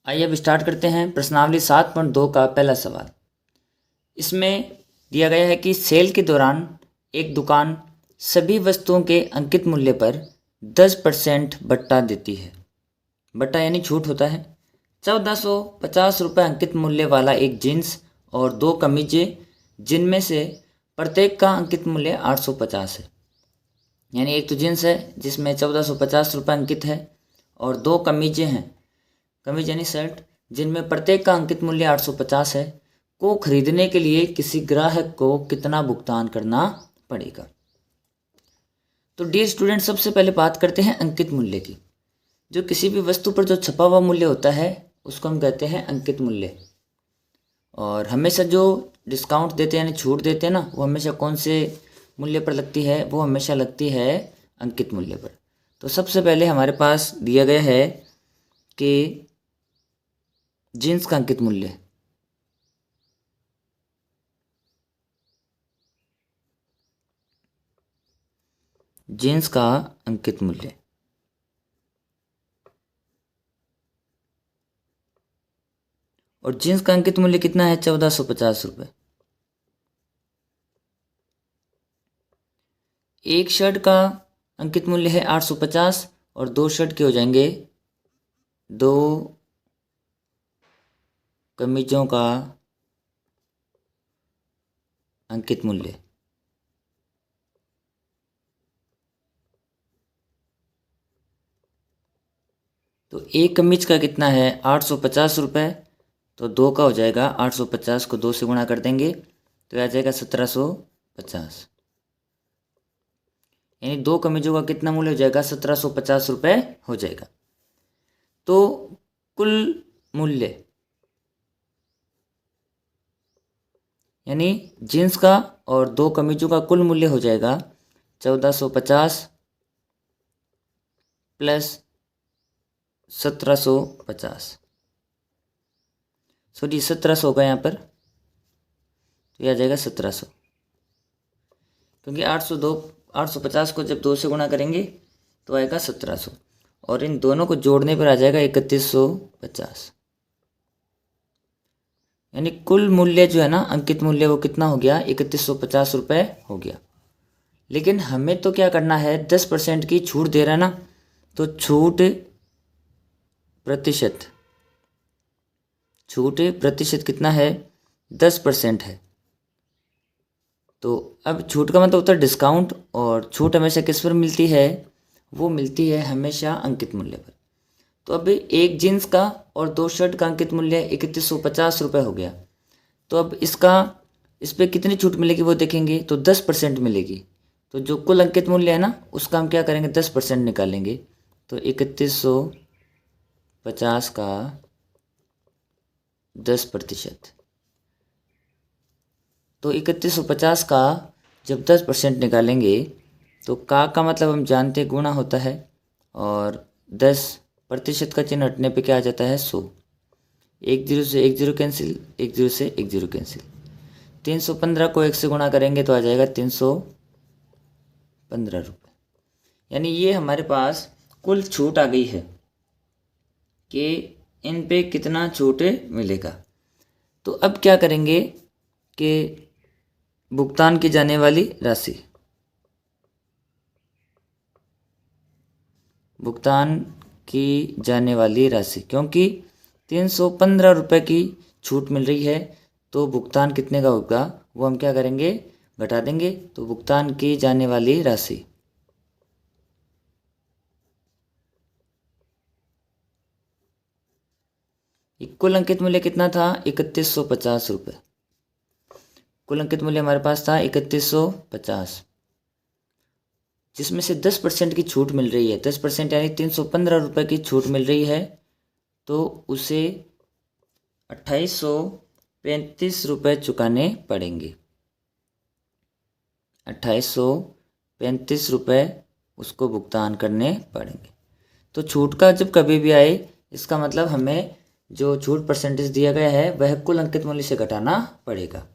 आइए अब स्टार्ट करते हैं प्रश्नावली 7.2 का पहला सवाल। इसमें दिया गया है कि सेल के दौरान एक दुकान सभी वस्तुओं के अंकित मूल्य पर 10% बट्टा देती है। बट्टा यानी छूट होता है। 1450 रुपये अंकित मूल्य वाला एक जीन्स और दो कमीजें, जिनमें से प्रत्येक का अंकित मूल्य 850 है। यानी एक तो जीन्स है जिसमें 1450 रुपये अंकित है और दो कमीजें हैं, कमीज यानी शर्ट, जिनमें प्रत्येक का अंकित मूल्य 850 है, को खरीदने के लिए किसी ग्राहक को कितना भुगतान करना पड़ेगा। तो डियर स्टूडेंट, सबसे पहले बात करते हैं अंकित मूल्य की। जो किसी भी वस्तु पर जो छपा हुआ मूल्य होता है उसको हम कहते हैं अंकित मूल्य। और हमेशा जो डिस्काउंट देते हैं यानी छूट देते हैं ना, वो हमेशा कौन से मूल्य पर लगती है? वो हमेशा लगती है अंकित मूल्य पर। तो सबसे पहले हमारे पास दिया गया है कि जीन्स का अंकित मूल्य, जीन्स का अंकित मूल्य और जीन्स का अंकित मूल्य कितना है? 1450 रुपये। एक शर्ट का अंकित मूल्य है 850 और दो शर्ट के हो जाएंगे, दो कमीजों का अंकित मूल्य तो एक कमीज का कितना है? 850 रुपये। तो दो का हो जाएगा 850 को दो से गुणा कर देंगे तो आ जाएगा 1750। यानी दो कमीजों का कितना मूल्य हो जाएगा? 1750 रुपये हो जाएगा। तो कुल मूल्य यानी जीन्स का और दो कमीजों का कुल मूल्य हो जाएगा 1450 प्लस 1750। सॉरी 1700 होगा यहाँ पर, तो यह आ जाएगा 1700, क्योंकि 850 को जब दो से गुणा करेंगे तो आएगा 1700 और इन दोनों को जोड़ने पर आ जाएगा 3150। यानी कुल मूल्य जो है ना, अंकित मूल्य, वो कितना हो गया? 3150 रुपये हो गया। लेकिन हमें तो क्या करना है? 10% की छूट दे रहा है ना, तो छूट प्रतिशत कितना है? 10% है। तो अब छूट का मतलब होता है डिस्काउंट, और छूट हमेशा किस पर मिलती है? वो मिलती है हमेशा अंकित मूल्य पर। तो अब एक जीन्स का और दो शर्ट का अंकित मूल्य 3150 रुपये हो गया। तो अब इस पर कितनी छूट मिलेगी वो देखेंगे, तो 10% मिलेगी। तो जो कुल अंकित मूल्य है ना, उसका हम क्या करेंगे? 10% निकालेंगे। तो 3150 का 10%, तो 3150 का जब 10% निकालेंगे तो का मतलब हम जानते हैं गुणा होता है, और 10% का चिन्ह हटने पे क्या आ जाता है? 100। एक जीरो से एक जीरो कैंसिल, एक जीरो से एक जीरो कैंसिल। 315 को एक से गुणा करेंगे तो आ जाएगा 315 रुपये। यानी ये हमारे पास कुल छूट आ गई है कि इन पे कितना छूट मिलेगा। तो अब क्या करेंगे कि भुगतान की जाने वाली राशि, क्योंकि 315 रुपये की छूट मिल रही है, तो भुगतान कितने का होगा वो हम क्या करेंगे? घटा देंगे। तो भुगतान की जाने वाली राशि कुल अंकित मूल्य कितना था? 3150 रुपये। कुल अंकित मूल्य हमारे पास था 3150, जिसमें से 10% की छूट मिल रही है। 10% यानी 315 रुपये की छूट मिल रही है, तो उसे 2835 रुपये चुकाने पड़ेंगे। 2835 रुपये उसको भुगतान करने पड़ेंगे। तो छूट का जब कभी भी आए, इसका मतलब हमें जो छूट परसेंटेज दिया गया है वह कुल अंकित मूल्य से घटाना पड़ेगा।